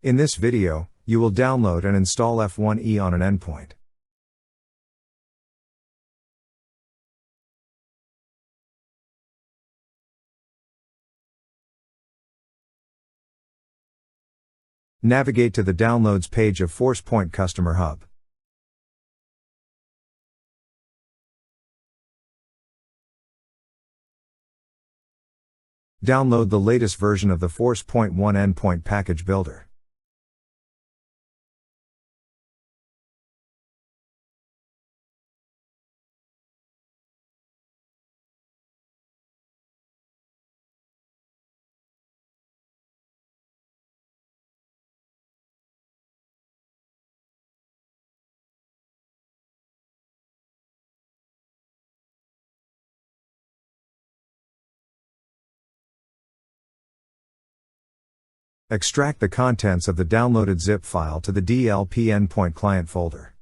In this video, you will download and install F1E on an endpoint. Navigate to the Downloads page of Forcepoint Customer Hub. Download the latest version of the Forcepoint 1 Endpoint Package Builder. Extract the contents of the downloaded zip file to the DLP Endpoint Client folder.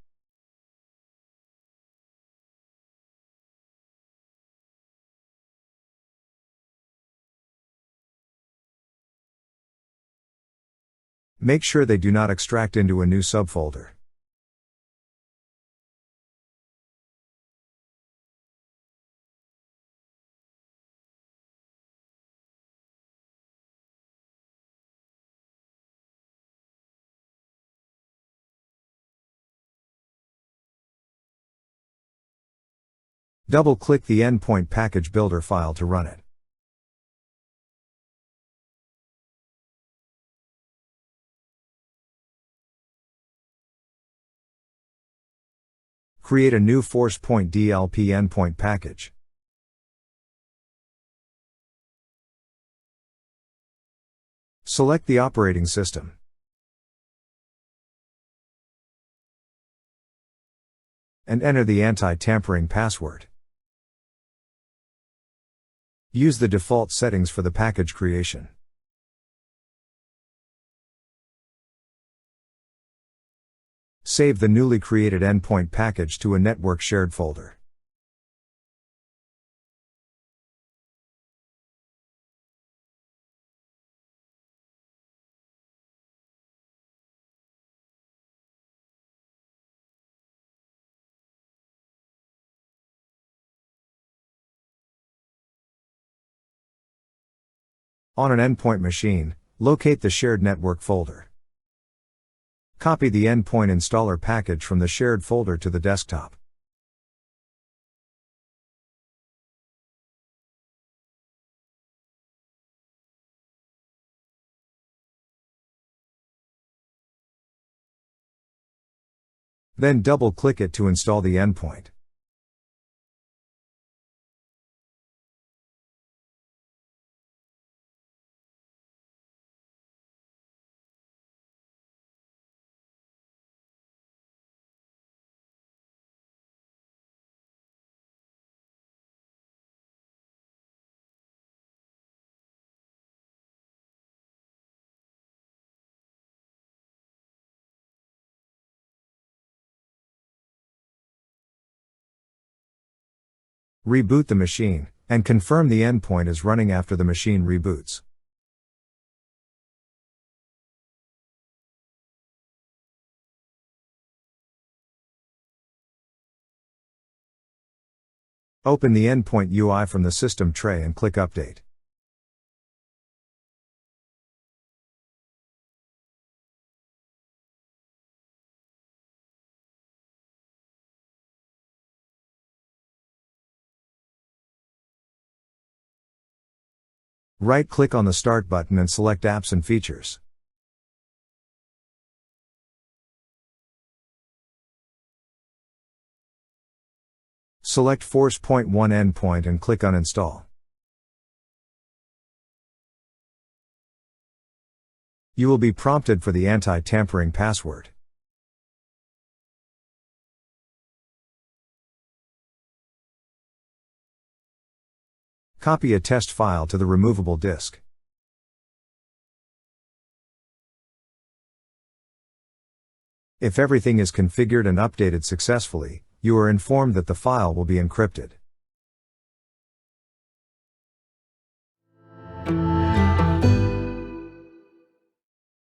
Make sure they do not extract into a new subfolder. Double-click the Endpoint Package Builder file to run it. Create a new Forcepoint DLP endpoint package. Select the operating system. And enter the anti-tampering password. Use the default settings for the package creation. Save the newly created endpoint package to a network shared folder. On an endpoint machine, locate the shared network folder. Copy the endpoint installer package from the shared folder to the desktop. Then double-click it to install the endpoint. Reboot the machine, and confirm the endpoint is running after the machine reboots. Open the endpoint UI from the system tray and click Update. Right-click on the Start button and select Apps and Features. Select Forcepoint 1 Endpoint and click Uninstall. You will be prompted for the anti-tampering password. Copy a test file to the removable disk. If everything is configured and updated successfully, you are informed that the file will be encrypted.